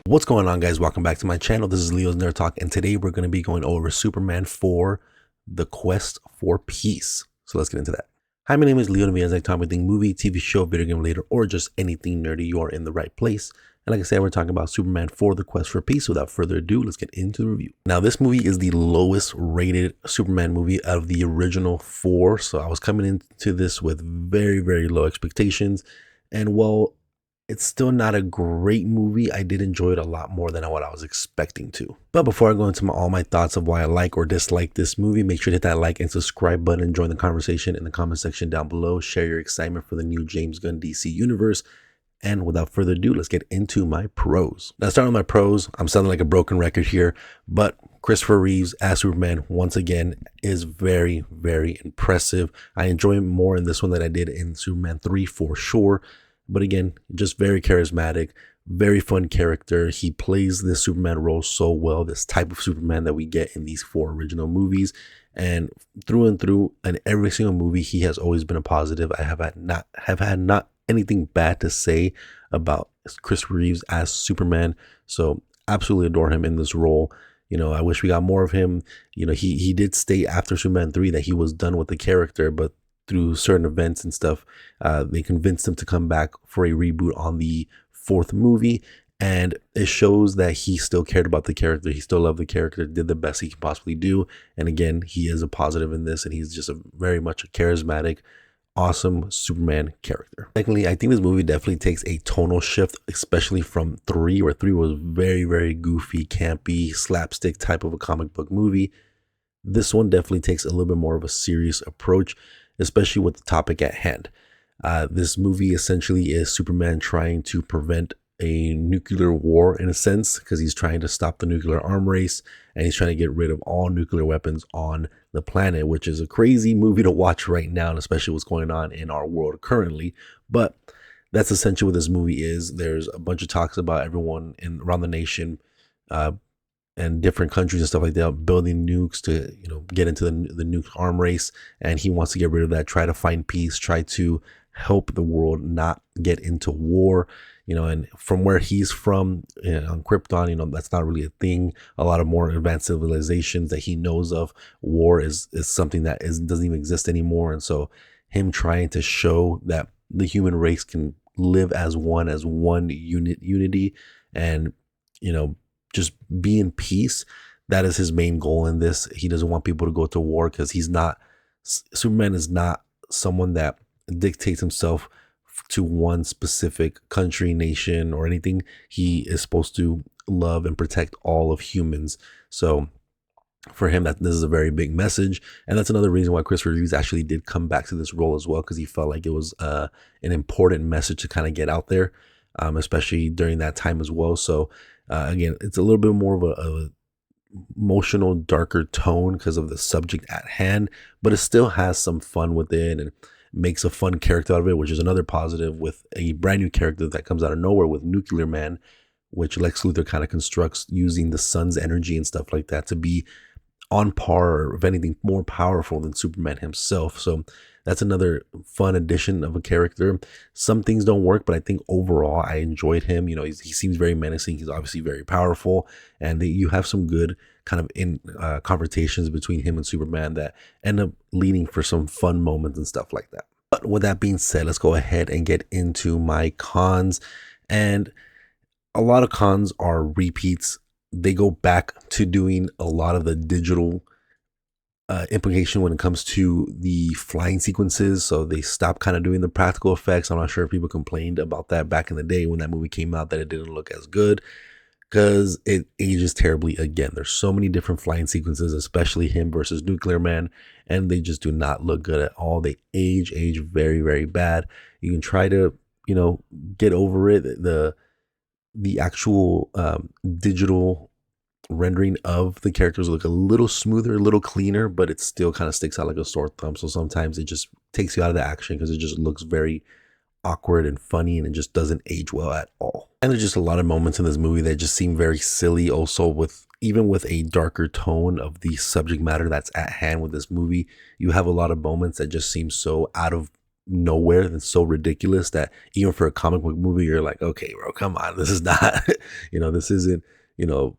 What's going on, guys? Welcome back to my channel. This is Leo's Nerd Talk, and today we're going to be going over Superman 4, The Quest for Peace. So let's get into that. Hi, my name is Leo, and as I talk anything movie, TV show, video game related, or just anything nerdy, you are in the right place. And like I said, we're talking about Superman 4, The Quest for Peace. Without further ado, let's get into the review. Now, this movie is the lowest rated Superman movie out of the original 4. So I was coming into this with very, very low expectations. And while it's still not a great movie, I did enjoy it a lot more than what I was expecting to. But before I go into all my thoughts of why I like or dislike this movie, make sure to hit that like and subscribe button and join the conversation in the comment section down below. Share your excitement for the new James Gunn DC universe. And without further ado, let's get into my pros. Now, starting with my pros, I'm sounding like a broken record here, but Christopher Reeves as Superman, once again, is very, very impressive. I enjoy him more in this one than I did in Superman 3 for sure. But again, just very charismatic, very fun character. He plays this Superman role so well, this type of Superman that we get in these 4 original movies. And through, in every single movie, he has always been a positive. I have had not anything bad to say about Chris Reeves as Superman. So absolutely adore him in this role. You know, I wish we got more of him. You know, he did state after Superman 3 that he was done with the character, but through certain events and stuff, they convinced him to come back for a reboot on the 4th movie. And it shows that he still cared about the character. He still loved the character, did the best he can possibly do. And again, he is a positive in this, and he's just very much a charismatic, awesome Superman character. Secondly, I think this movie definitely takes a tonal shift, especially from 3, where 3 was very, very goofy, campy, slapstick type of a comic book movie. This one definitely takes a little bit more of a serious approach, especially with the topic at hand. This movie essentially is Superman trying to prevent a nuclear war in a sense, because he's trying to stop the nuclear arm race, and he's trying to get rid of all nuclear weapons on the planet, which is a crazy movie to watch right now, and especially what's going on in our world currently. But that's essentially what this movie is. There's a bunch of talks about everyone around the nation, and different countries and stuff like that building nukes to, you know, get into the nuke arm race. And he wants to get rid of that, try to find peace, try to help the world not get into war, you know. And from where he's from, on Krypton, you know, that's not really a thing. A lot of more advanced civilizations that he knows of, war is something that doesn't even exist anymore. And so him trying to show that the human race can live as one unity, and, you know, just be in peace. That is his main goal in this. He doesn't want people to go to war, because Superman is not someone that dictates himself to one specific country, nation, or anything. He is supposed to love and protect all of humans. So for him, this is a very big message. And that's another reason why Christopher Reeves actually did come back to this role as well, because he felt like it was an important message to kind of get out there, especially during that time as well. So again, it's a little bit more of a emotional, darker tone because of the subject at hand, but it still has some fun with it and makes a fun character out of it, which is another positive, with a brand new character that comes out of nowhere with Nuclear Man, which Lex Luthor kind of constructs using the sun's energy and stuff like that to be on par, or if anything, more powerful than Superman himself. So that's another fun addition of a character. Some things don't work, but I think overall I enjoyed him. You know, he seems very menacing. He's obviously very powerful, and you have some good kind of confrontations between him and Superman that end up leading for some fun moments and stuff like that. But with that being said, let's go ahead and get into my cons. And a lot of cons are repeats. They go back to doing a lot of the digital implication when it comes to the flying sequences. So they stopped kind of doing the practical effects. I'm not sure if people complained about that back in the day when that movie came out, that it didn't look as good, because it ages terribly. Again, there's so many different flying sequences, especially him versus Nuclear Man, and they just do not look good at all. They age very, very bad. You can try to, you know, get over it. The actual digital rendering of the characters look a little smoother, a little cleaner, but it still kind of sticks out like a sore thumb. So sometimes it just takes you out of the action, because it just looks very awkward and funny, and it just doesn't age well at all. And there's just a lot of moments in this movie that just seem very silly, also even with a darker tone of the subject matter that's at hand with this movie. You have a lot of moments that just seem so out of nowhere and so ridiculous that even for a comic book movie, you're like, okay, bro, come on, this is not, this isn't, you know,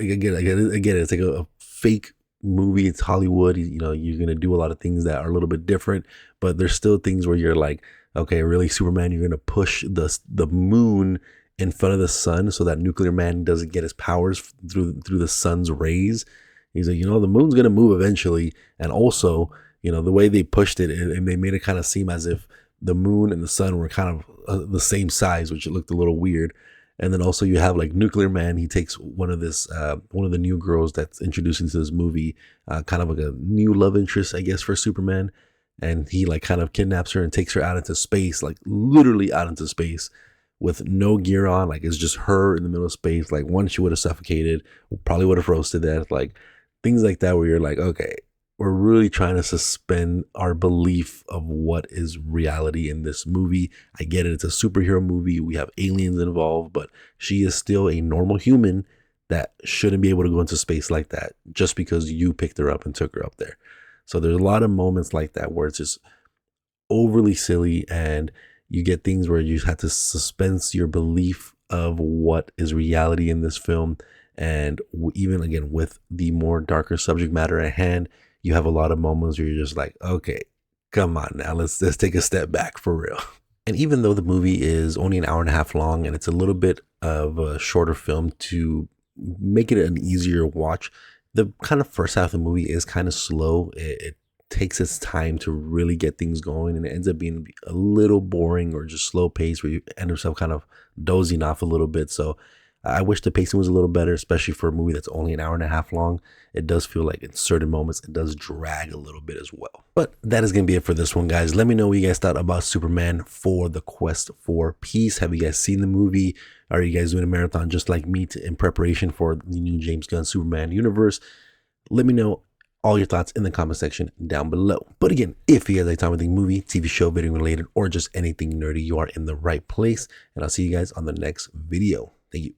again, it's like a fake movie. It's Hollywood. You're gonna do a lot of things that are a little bit different, but there's still things where you're like, okay, really, Superman, you're gonna push the moon in front of the sun so that Nuclear Man doesn't get his powers through the sun's rays. He's like, the moon's gonna move eventually, and also, the way they pushed it, and they made it kind of seem as if the moon and the sun were kind of the same size, which it looked a little weird. And then also you have like Nuclear Man. He takes one of the new girls that's introduced into this movie, kind of like a new love interest, I guess, for Superman. And he like kind of kidnaps her and takes her out into space, like literally out into space with no gear on. Like it's just her in the middle of space. Like one, she would have suffocated, probably would have roasted to death. Like things like that where you're like, okay, we're really trying to suspend our belief of what is reality in this movie. I get it. It's a superhero movie. We have aliens involved, but she is still a normal human that shouldn't be able to go into space like that just because you picked her up and took her up there. So there's a lot of moments like that where it's just overly silly, and you get things where you have to suspend your belief of what is reality in this film. And even again, with the more darker subject matter at hand, you have a lot of moments where you're just like, okay, come on now, let's take a step back for real. And even though the movie is only an hour and a half long and it's a little bit of a shorter film to make it an easier watch, the kind of first half of the movie is kind of slow. It takes its time to really get things going, and it ends up being a little boring or just slow pace where you end yourself kind of dozing off a little bit. So I wish the pacing was a little better, especially for a movie that's only an hour and a half long. It does feel like in certain moments it does drag a little bit as well. But that is going to be it for this one, guys. Let me know what you guys thought about Superman for the Quest for Peace. Have you guys seen the movie? Are you guys doing a marathon just like me in preparation for the new James Gunn Superman universe? Let me know all your thoughts in the comment section down below. But again, if you guys like talking about the movie, TV show, video related, or just anything nerdy, you are in the right place. And I'll see you guys on the next video. Thank you.